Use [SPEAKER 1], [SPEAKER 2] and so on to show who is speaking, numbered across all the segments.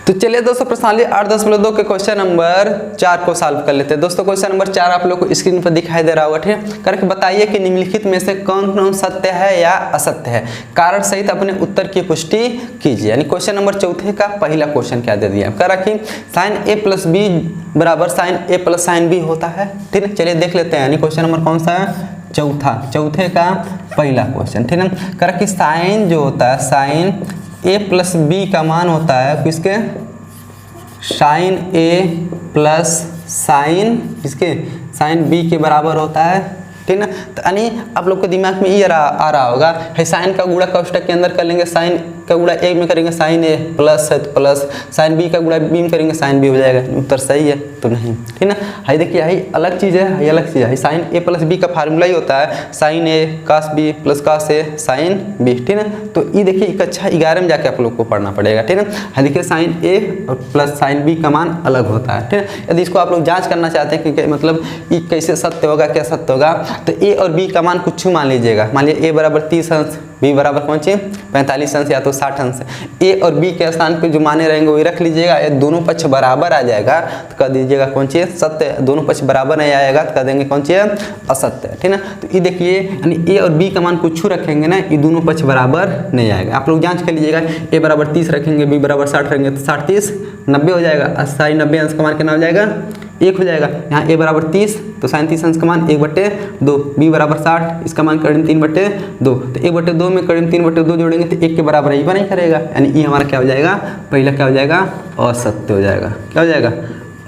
[SPEAKER 1] तो चलिए दोस्तों प्रश्नावली 8.2 के क्वेश्चन नंबर 4 को सॉल्व कर लेते हैं। दोस्तों क्वेश्चन नंबर 4 आप लोग को स्क्रीन पर दिखाई दे रहा होगा, ठीक है। करके बताइए कि निम्नलिखित में से कौन कौन सत्य है या असत्य है, कारण सहित अपने उत्तर की पुष्टि कीजिए। यानी क्वेश्चन नंबर 4 का पहला क्वेश्चन क्या दे दिया, कह रहा कि साइन ए प्लस बी बराबर साइन ए प्लस साइन बी होता है, ठीक है। चलिए देख लेते हैं, यानी क्वेश्चन नंबर कौन सा है, चौथे का पहला क्वेश्चन, ठीक है। कह रहा कि साइन जो होता है साइन ए प्लस बी का मान होता है किसके, साइन ए प्लस साइन किसके, साइन बी के बराबर होता है, ठीक ना। तो यानी आप लोग को दिमाग में ये आ रहा होगा, है साइन का गुणा कोष्टक के अंदर कर लेंगे, साइन का गुणा ए में करेंगे साइन ए प्लस है तो प्लस, साइन बी का गुणा बी में करेंगे साइन बी हो जाएगा। उत्तर सही है तो नहीं, ठीक ना। हाई देखिए यही अलग चीज़ है, ये अलग चीज़ है। साइन ए प्लस बी का फार्मूला ही होता है साइन ए कास बी प्लस कास ए साइन बी, ठीक ना। तो ये देखिए कक्षा 11 में जाके आप लोग को पढ़ना पड़ेगा, ठीक ना। हाई देखिए साइन ए और प्लस साइन बी का मान अलग होता है, ठीक है। यदि इसको आप लोग जाँच करना चाहते हैं कि मतलब ये कैसे सत्य होगा, क्या सत्य होगा, तो ए और बी का मान कुछ मान लीजिएगा। मान लिया ए बराबर 30 अंश, बी बराबर कौन सी 45 अंश या तो 60 अंश। ए और बी के स्थान पे जो माने रहेंगे वही रख लीजिएगा। ये दोनों पक्ष बराबर आ जाएगा तो कह दीजिएगा कौन सी सत्य, दोनों पक्ष बराबर नहीं आएगा तो कह देंगे कौन सी असत्य, ठीक ना। तो ये देखिए यानी ए और बी का मान कुछ रखेंगे ना, ये दोनों पक्ष बराबर नहीं आएगा। आप लोग जांच कर लीजिएगा, ए बराबर 30 रखेंगे, बी बराबर 60 रखेंगे तो 60 30 90 हो जाएगा। साइन 90 अंश का मान कितना हो जाएगा, 1 हो जाएगा। यहाँ ए बराबर 30 तो साइन 30 अंश का मान 1/2, बी बराबर 60 इसका मान करीब 3/2, तो 1/2 में करीब 3/2 जोड़ेंगे तो 1 के बराबर ही नहीं करेगा, यानी ये हमारा क्या हो जाएगा, पहला क्या हो जाएगा, असत्य हो जाएगा। क्या हो जाएगा,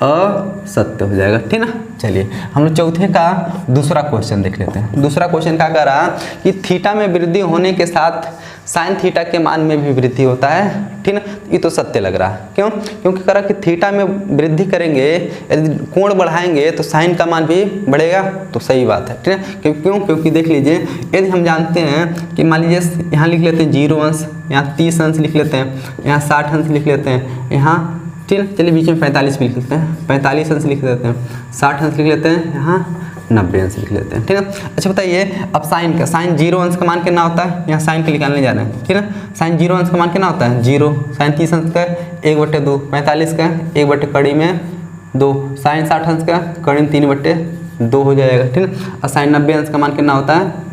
[SPEAKER 1] असत्य हो जाएगा, ठीक ना। चलिए हम लोग चौथे का दूसरा क्वेश्चन देख लेते हैं। दूसरा क्वेश्चन क्या कह रहा कि थीटा में वृद्धि होने के साथ साइन थीटा के मान में भी वृद्धि होता है, ठीक ना। ये तो सत्य लग रहा है, क्यों, क्योंकि कह रहा कि थीटा में वृद्धि करेंगे, यदि कोण बढ़ाएंगे तो साइन का मान भी बढ़ेगा, तो सही बात है, ठीक है। क्यों, क्योंकि देख लीजिए यदि हम जानते हैं कि मान लीजिए यहाँ लिख लेते हैं 0 अंश, यहाँ 30 अंश लिख लेते हैं, यहाँ 60 अंश लिख लेते हैं, यहाँ ठीक है। चलिए बीच में 45 भी लिख लेते हैं, 45 अंश लिख देते हैं, 60 अंश लिख लेते हैं, यहाँ 90 अंश लिख लेते हैं, ठीक है। अच्छा बताइए अब साइन का, साइन 0 अंश का मान कितना होता है, यहाँ साइन का निकालने जा रहे हैं, ठीक है। साइन 0 अंश का मान कितना होता है 0, साइन 30 अंश का 1/2, 45 का 1/2, साइन 60 अंश का करीब 3/2 हो जाएगा, ठीक है। और साइन 90 अंश का मान कितना होता है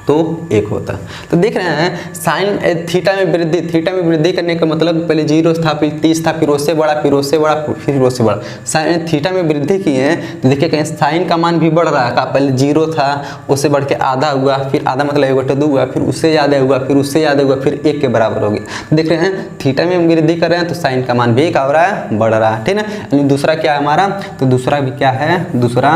[SPEAKER 1] तो 1 होता है। तो देख रहे हैं साइन थीटा में वृद्धि करने का मतलब पहले 0 था, फिर 30 था, फिर उससे बड़ा, फिर उससे बड़ा, फिर उससे बड़ा। साइन थीटा में वृद्धि की है तो देखिए कहीं साइन का मान भी बढ़ रहा है, पहले 0 था उससे बढ़ के आधा हुआ, फिर आधा मतलब 1/2 हुआ, फिर उससे ज़्यादा हुआ, फिर उससे ज़्यादा हुआ, फिर 1 के बराबर हो गया। देख रहे हैं थीटा में वृद्धि कर रहे हैं तो साइन का मान भी क्या हो रहा है, बढ़ रहा है, ठीक है। यानी दूसरा क्या है हमारा, तो दूसरा भी क्या है, दूसरा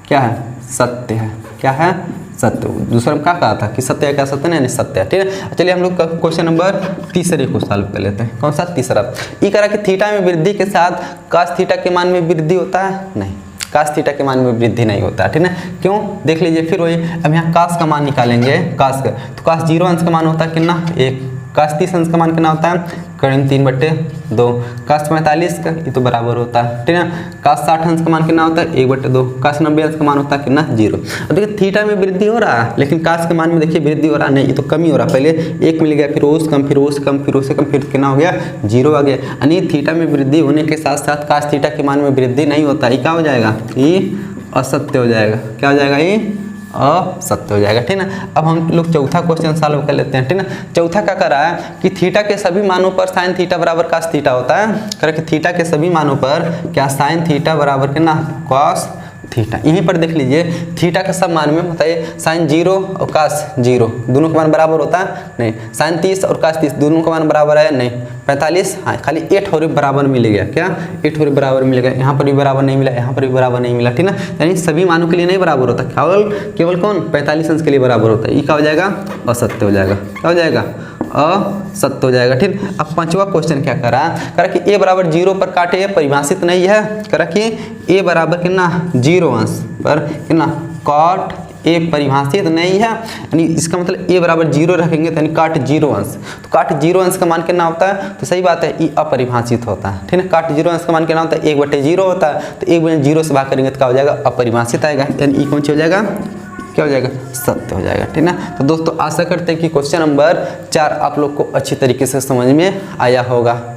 [SPEAKER 1] क्या है, सत्य है। क्या है, सत्य। दूसरा में क्या कहा था कि सत्य है, क्या सत्य नहीं, सत्य है, ठीक है। चलिए हम लोग क्वेश्चन नंबर तीसरे को सॉल्व कर लेते हैं। कौन सा, तीसरा। ये कह रहा कि थीटा में वृद्धि के साथ कास थीटा के मान में वृद्धि होता है, नहीं, कास थीटा के मान में वृद्धि नहीं होता है, ठीक है। क्यों, देख लीजिए फिर वही, अब यहाँ कास का मान निकालेंगे, कास का, तो कास 0 अंश का मान होता है कितना 1, कास 30 अंश का मान कितना होता है करीब 3/2, कास 45 का ये तो बराबर होता है, ठीक है। कास 60 अंश का मान कितना होता है 1/2, कास 90 अंश का मान होता है कितना 0। अब देखिए थीटा में वृद्धि हो रहा है लेकिन कास के मान में देखिए वृद्धि हो रहा है नहीं, ये तो कमी हो रहा है। पहले 1 मिल गया, फिर उस कम, फिर उस कम, फिर उससे कम, फिर कितना हो गया 0 आ गया। यानी थीटा में वृद्धि होने के साथ साथ कास थीटा के मान में वृद्धि नहीं होता, ये क्या हो जाएगा, ये असत्य हो जाएगा। क्या हो जाएगा, ये असत्य हो जाएगा, ठीक ना। अब हम लोग चौथा क्वेश्चन सॉल्व कर लेते हैं, ठीक ना। चौथा क्या कर रहा है कि थीटा के सभी मानों पर साइन थीटा बराबर कास थीटा होता है। कर कि थीटा के सभी मानों पर क्या साइन थीटा बराबर कितना कॉस थीटा। यहीं पर देख लीजिए थीटा का सब मान में बताइए साइन 0 और कास 0 दोनों का मान बराबर होता है, नहीं। साइन 30 और कास 30 दोनों का मान बराबर है, नहीं। 45 हाँ खाली 8 और बराबर मिल गया, क्या 8 और बराबर मिल गया, यहाँ पर भी बराबर नहीं मिला, यहाँ पर भी बराबर नहीं मिला, ठीक ना। यानी सभी मानों के लिए नहीं बराबर होता, केवल कौन 45 अंश के लिए बराबर होता है। ये क्या हो जाएगा, असत्य हो जाएगा। क्या हो जाएगा, असत्य हो जाएगा, ठीक। अब पांचवा क्वेश्चन क्या करा कि ए बराबर 0 पर काटे, परिभाषित नहीं है। करा कि ए बराबर कितना 0 अंश पर कितना काट ए परिभाषित नहीं है, यानी इसका मतलब ए बराबर 0 रखेंगे तो यानी काट 0 अंश, तो काट 0 अंश का मान कितना होता है, तो सही बात है ये अपरिभाषित होता है, ठीक है। काट 0 अंश का मान कितना होता है 1/0 होता है, तो 1/0 से भाग करेंगे तो क्या हो जाएगा, अपरिभाषित आएगा, यानी कौन सी हो जाएगा, क्या हो जाएगा, सत्य हो जाएगा, ठीक ना। तो दोस्तों आशा करते हैं कि क्वेश्चन नंबर 4 आप लोग को अच्छी तरीके से समझ में आया होगा।